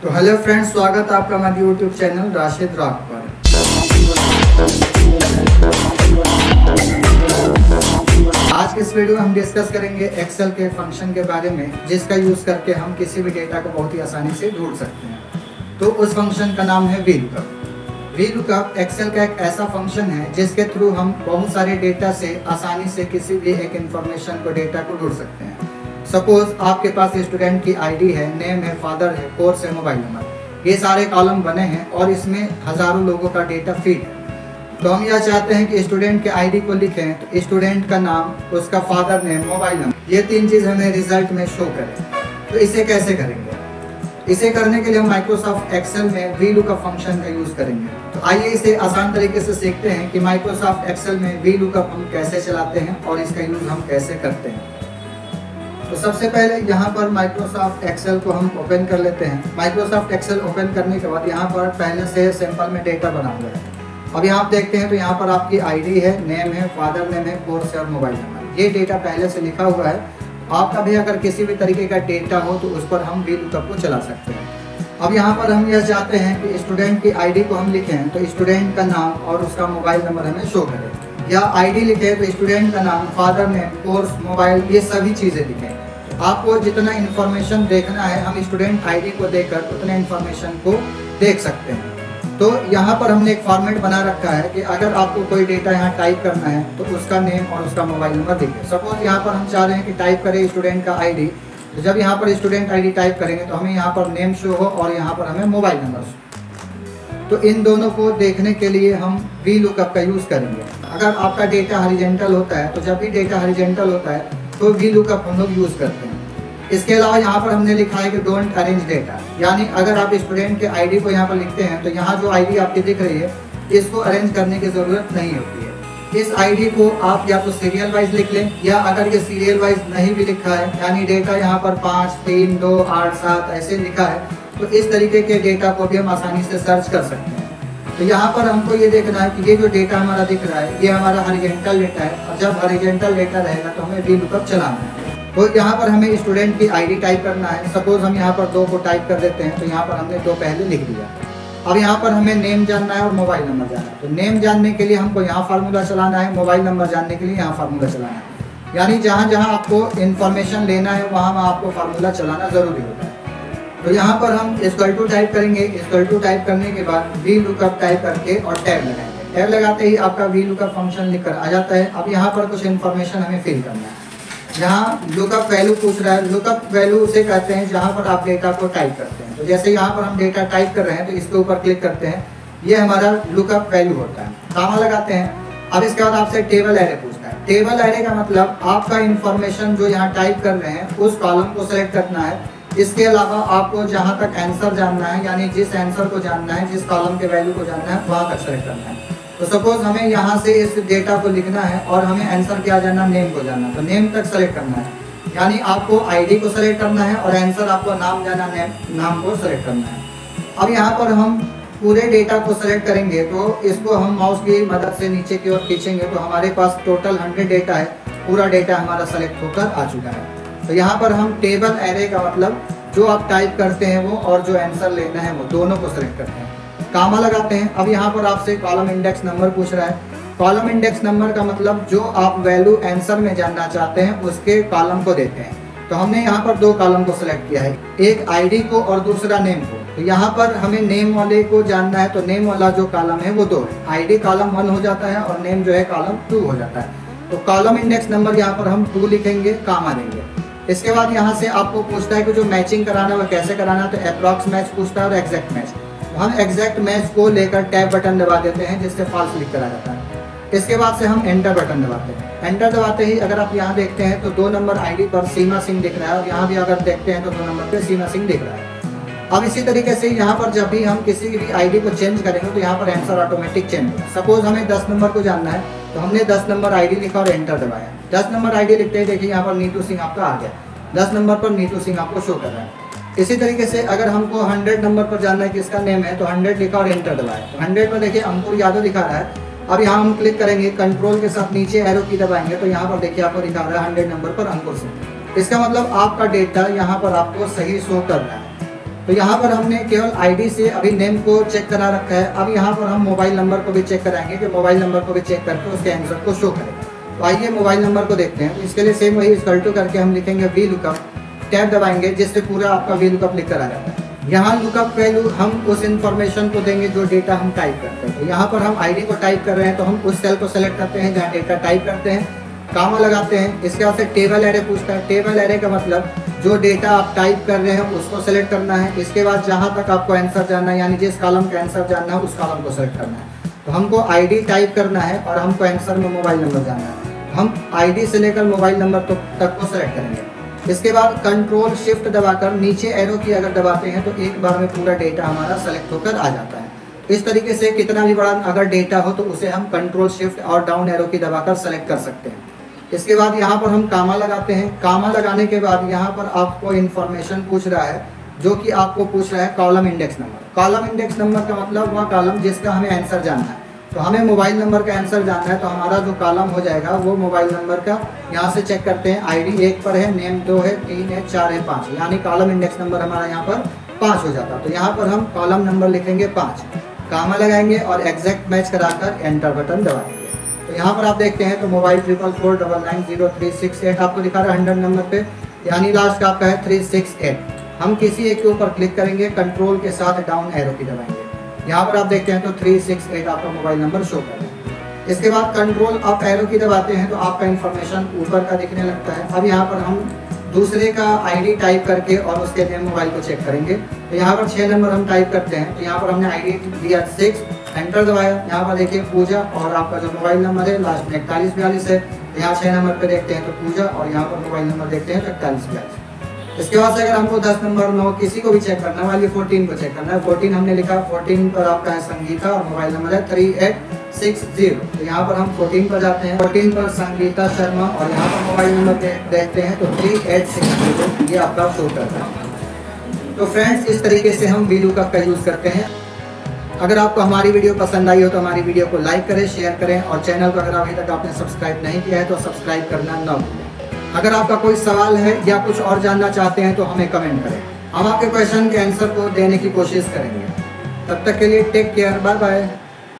तो hello friends, स्वागत है आपका हमारे यूट्यूब चैनल राशिद रॉक पर। आज के इस वीडियो में हम डिस्कस करेंगे एक्सेल के फंक्शन के बारे में, जिसका यूज़ करके हम किसी भी डेटा को बहुत ही आसानी से ढूंढ सकते हैं। तो उस फंक्शन का नाम है वीलुकअप। वीलुकअप एक्सेल का एक ऐसा फंक्शन है जिसके थ्रू हम बहुत सारे डेटा से आसानी से किसी भी एक इंफॉर्मेशन को डेटा को ढूंढ सकते हैं। सपोज आपके पास स्टूडेंट की आईडी है, नेम है, फादर है, कोर्स है, मोबाइल नंबर, ये सारे कॉलम बने हैं और इसमें हज़ारों लोगों का डेटा फीड है। तो हम यह चाहते हैं कि स्टूडेंट के आईडी को लिखें तो स्टूडेंट का नाम, उसका फादर नेम, मोबाइल नंबर, ये तीन चीज़ हमें रिजल्ट में शो करें। तो इसे कैसे करेंगे? इसे करने के लिए हम माइक्रोसॉफ्ट एक्सेल में वीलुकअप फंक्शन का यूज़ करेंगे। तो आइए इसे आसान तरीके से सीखते हैं कि माइक्रोसॉफ्ट एक्सेल में वीलुकअप हम कैसे चलाते हैं और इसका यूज़ हम कैसे करते हैं। तो सबसे पहले यहाँ पर माइक्रोसॉफ्ट एक्सेल को हम ओपन कर लेते हैं। माइक्रोसॉफ्ट एक्सेल ओपन करने के बाद यहाँ पर पहले से सिंपल में डेटा बना हुआ है। अब यहाँ आप देखते हैं तो यहाँ पर आपकी आईडी है, नेम है, फादर नेम है, कोर्स है और मोबाइल नंबर, ये डेटा पहले से लिखा हुआ है। आपका भी अगर किसी भी तरीके का डेटा हो तो उस पर हम वीलुकअप को चला सकते हैं। अब यहाँ पर हम यह चाहते हैं कि स्टूडेंट की आईडी को हम लिखें तो स्टूडेंट का नाम और उसका मोबाइल नंबर हमें शो करें, या आईडी लिखे तो स्टूडेंट का नाम, फादर नेम, कोर्स, मोबाइल, ये सभी चीज़ें लिखें। आपको जितना इन्फॉर्मेशन देखना है हम स्टूडेंट आईडी को देखकर उतने इन्फॉर्मेशन को देख सकते हैं। तो यहाँ पर हमने एक फॉर्मेट बना रखा है कि अगर आपको कोई डेटा यहाँ टाइप करना है तो उसका नेम और उसका मोबाइल नंबर लिखें। सपोज यहाँ पर हम चाह रहे हैं कि टाइप करें स्टूडेंट का आईडी, तो जब यहाँ पर स्टूडेंट आईडी टाइप करेंगे तो हमें यहाँ पर नेम शो हो और यहाँ पर हमें मोबाइल नंबर शो। तो इन दोनों को देखने के लिए हम वीलुकअप का यूज़ करेंगे। अगर आपका डेटा हॉरिजॉन्टल होता है तो जब भी डेटा हॉरिजॉन्टल होता है तो वीलुकअप हम लोग यूज़ करते हैं। इसके अलावा यहाँ पर हमने लिखा है कि डोंट अरेंज डेटा, यानी अगर आप स्टूडेंट के आईडी को यहाँ पर लिखते हैं तो यहाँ जो आईडी आपकी दिख रही है इसको अरेंज करने की ज़रूरत नहीं होती है। इस आईडी को आप या तो सीरियल वाइज लिख लें, या अगर ये सीरियल वाइज नहीं भी लिखा है, यानी डेटा यहाँ पर 5, 3, 2, 8, 7 ऐसे लिखा है, तो इस तरीके के डेटा को भी हम आसानी से सर्च कर सकते हैं। तो यहाँ पर हमको ये देखना है कि ये जो डेटा हमारा दिख रहा है ये हमारा हॉरिजॉन्टल डेटा है, और जब हॉरिजॉन्टल डेटा रहेगा तो हमें वीलुकअप चलाना है। तो यहाँ पर हमें स्टूडेंट की आईडी टाइप करना है। सपोज हम यहाँ पर 2 को टाइप कर देते हैं तो यहाँ पर हमने 2 पहले लिख दिया। अब यहाँ पर हमें नेम जानना है और मोबाइल नंबर जानना है। तो नेम जानने के लिए हमको यहाँ फार्मूला चलाना है, मोबाइल नंबर जानने के लिए यहाँ फार्मूला चलाना है। यानी जहाँ जहाँ आपको इन्फॉर्मेशन लेना है वहाँ आपको फार्मूला चलाना ज़रूरी होता है। तो यहाँ पर हम इक्वल टू टाइप करेंगे। इक्वल टू टाइप करने के बाद वीलुकअप टाइप करके और टैब लगाएंगे। टैब लगाते ही आपका वीलुकअप फंक्शन लिखकर आ जाता है। अब यहाँ पर कुछ इन्फॉर्मेशन हमें फिल करना है। यहाँ लुकअप वैल्यू पूछ रहा है। लुकअप वैल्यू उसे कहते हैं जहाँ पर आप डेटा को टाइप करते हैं। तो जैसे यहाँ पर हम डेटा टाइप कर रहे हैं तो इसके ऊपर क्लिक करते हैं, ये हमारा लुकअप वैल्यू होता है। कामा लगाते हैं। अब इसके बाद आपसे टेबल एरे पूछता है। टेबल एरे का मतलब आपका इन्फॉर्मेशन जो यहाँ टाइप कर रहे हैं उस कॉलम को सेलेक्ट करना है। इसके अलावा आपको जहाँ तक आंसर जानना है, यानी जिस आंसर को जानना है, जिस कॉलम के वैल्यू को जानना है वहाँ तक सेलेक्ट करना है। तो सपोज हमें यहाँ से इस डेटा को लिखना है और हमें आंसर क्या जानना, नेम को जानना, तो नेम तक सेलेक्ट करना है। यानी आपको आईडी को सेलेक्ट करना है और आंसर आपको नाम जानना, नाम को सेलेक्ट करना है। अब यहाँ पर हम पूरे डेटा को सेलेक्ट करेंगे तो इसको हम माउस की मदद से नीचे की ओर खींचेंगे तो हमारे पास टोटल 100 डेटा है। पूरा डेटा हमारा सेलेक्ट होकर आ चुका है। तो यहाँ पर हम टेबल एरे का मतलब जो आप टाइप करते हैं वो और जो आंसर लेना है वो दोनों को सेलेक्ट करते हैं। कामा लगाते हैं। अब यहाँ पर आपसे कॉलम इंडेक्स नंबर पूछ रहा है। कॉलम इंडेक्स नंबर का मतलब जो आप वैल्यू आंसर में जानना चाहते हैं उसके कॉलम को देते हैं। तो हमने यहाँ पर 2 कॉलम को सिलेक्ट किया है, एक आईडी को और दूसरा नेम को। तो यहाँ पर हमें नेम वाले को जानना है तो नेम वाला जो कॉलम है वो 2 है। आईडी कॉलम 1 हो जाता है और नेम जो है कॉलम 2 हो जाता है। तो कॉलम इंडेक्स नंबर यहाँ पर हम 2 लिखेंगे, कामा देंगे। इसके बाद यहाँ से आपको पूछता है कि जो मैचिंग कराना है वो कैसे कराना है। तो अप्रॉक्स मैच पूछता है और एग्जैक्ट मैच। हम एग्जैक्ट मैच को लेकर टैब बटन दबा देते हैं जिससे फॉल्स लिख कर आ जाता है। इसके बाद से हम एंटर बटन दबाते हैं। एंटर दबाते ही अगर आप यहाँ देखते हैं तो 2 नंबर आईडी पर सीमा सिंह दिख रहा है और यहाँ भी अगर देखते हैं तो 2 नंबर पे सीमा सिंह दिख रहा है। अब इसी तरीके से यहाँ पर जब भी हम किसी भी आईडी को चेंज करेंगे तो यहाँ पर आंसर ऑटोमेटिक चेंज होगा। सपोज हमें 10 नंबर को जानना है तो हमने 10 नंबर आईडी लिखा और एंटर दबाया। 10 नंबर आईडी लिखते ही देखिए यहाँ पर नीतू सिंह आपका आ गया। 10 नंबर पर नीतू सिंह आपको शो कर रहा है। इसी तरीके से अगर हमको 100 नंबर पर जानना है किसका नेम है तो 100 लिखा और एंटर दबाया। तो 100 पर देखिए अंकुर यादव दिखा रहा है। अब यहाँ हम क्लिक करेंगे, कंट्रोल के साथ नीचे एरो की दबाएंगे तो यहाँ पर देखिए आपको दिखा रहा है 100 नंबर पर अंकुर सिंह। इसका मतलब आपका डेटा यहाँ पर आपको सही शो कर रहा है। तो यहाँ पर हमने केवल आईडी से अभी नेम को चेक करा रखा है। अब यहाँ पर हम मोबाइल नंबर को भी चेक कराएंगे कि मोबाइल नंबर को भी चेक करके उसके आंसर को शो करेगा। तो आइए मोबाइल नंबर को देखते हैं। इसके लिए सेम वही इक्वल टू करके हम लिखेंगे वी लुकअप, टैब दबाएंगे जिससे पूरा आपका वी लुकअप लिख कर आ जाता है। यहाँ लुकअप वैल्यू हम उस इन्फॉर्मेशन को देंगे जो डेटा हम टाइप करते हैं। तो यहाँ पर हम आईडी को टाइप कर रहे हैं तो हम उस सेल को सेलेक्ट करते हैं जहाँ डेटा टाइप करते हैं, कामा लगाते हैं। इसके बाद से टेबल एरे पूछता है। टेबल एरे का मतलब जो डेटा आप टाइप कर रहे हैं उसको सेलेक्ट करना है। इसके बाद जहाँ तक आपको आंसर जानना है, यानी जिस कॉलम का आंसर जानना है उस कॉलम को सेलेक्ट करना है। तो हमको आईडी टाइप करना है और हमको आंसर में मोबाइल नंबर जानना है। हम आईडी से लेकर मोबाइल नंबर तक को सेलेक्ट करेंगे। इसके बाद कंट्रोल शिफ्ट दबाकर नीचे एरो की अगर दबाते हैं तो एक बार में पूरा डेटा हमारा सेलेक्ट होकर आ जाता है। इस तरीके से कितना भी बड़ा अगर डेटा हो तो उसे हम कंट्रोल शिफ्ट और डाउन एरो की दबाकर सेलेक्ट कर सकते हैं। इसके बाद यहाँ पर हम कामा लगाते हैं। कामा लगाने के बाद यहाँ पर आपको इन्फॉर्मेशन पूछ रहा है, जो कि आपको पूछ रहा है column index number. Column index number का मतलब वह कॉलम जिसका हमें आंसर जानना है। तो हमें मोबाइल नंबर का आंसर जानना है तो हमारा जो कॉलम हो जाएगा वो मोबाइल नंबर का, यहाँ से चेक करते हैं। आईडी 1 पर है, नेम 2 है, 3 है, 4 है, 5 है, यानी कॉलम इंडेक्स नंबर हमारा यहाँ पर 5 हो जाता है। तो यहाँ पर हम कॉलम नंबर लिखेंगे 5, कामा लगाएंगे और एग्जैक्ट मैच कराकर एंटर बटन दबाएंगे। तो यहाँ पर आप देखते हैं तो मोबाइल 444990368 आपको दिखा रहा है 100 नंबर पे, यानी लास्ट का आपका है 368। हम किसी एक के ऊपर क्लिक करेंगे, कंट्रोल के साथ डाउन एरो की दबाएंगे। यहाँ पर आप देखते हैं तो 368 आपका मोबाइल नंबर शो कर रहा है। इसके बाद कंट्रोल अप एरो की दबाते हैं तो आपका इन्फॉर्मेशन ऊपर का दिखने लगता है। अब यहाँ पर हम दूसरे का आईडी टाइप करके और उसके नेम मोबाइल को चेक करेंगे। तो यहाँ पर 6 नंबर हम टाइप करते हैं। तो यहाँ पर हमने आईडी दिया 6, एंटर दबाया। यहाँ पर देखिए पूजा और आपका जो मोबाइल नंबर है लास्ट में 4142 है। यहाँ 6 नंबर पे देखते हैं तो पूजा और यहाँ पर मोबाइल नंबर देखते हैं तो 4142। इसके बाद से अगर हमको 10 नंबर 9 किसी को भी चेक करना है, 14 को चेक करना है। 14 हमने लिखा, 14 पर आपका है संगीता और मोबाइल नंबर है 3860। तो यहाँ पर हम 14 पर जाते हैं, 14 पर संगीता शर्मा और यहाँ पर मोबाइल नंबर देखते हैं तो 3860 ये आपका शो करता है। तो फ्रेंड्स इस तरीके से हम वी लुकअप का यूज़ करते हैं। अगर आपको हमारी वीडियो पसंद आई हो तो हमारी वीडियो को लाइक करें, शेयर करें और चैनल को अगर अभी तक आपने सब्सक्राइब नहीं किया है तो सब्सक्राइब करना न भूलें। अगर आपका कोई सवाल है या कुछ और जानना चाहते हैं तो हमें कमेंट करें, हम आपके क्वेश्चन के आंसर को देने की कोशिश करेंगे। तब तक के लिए टेक केयर, बाय बाय।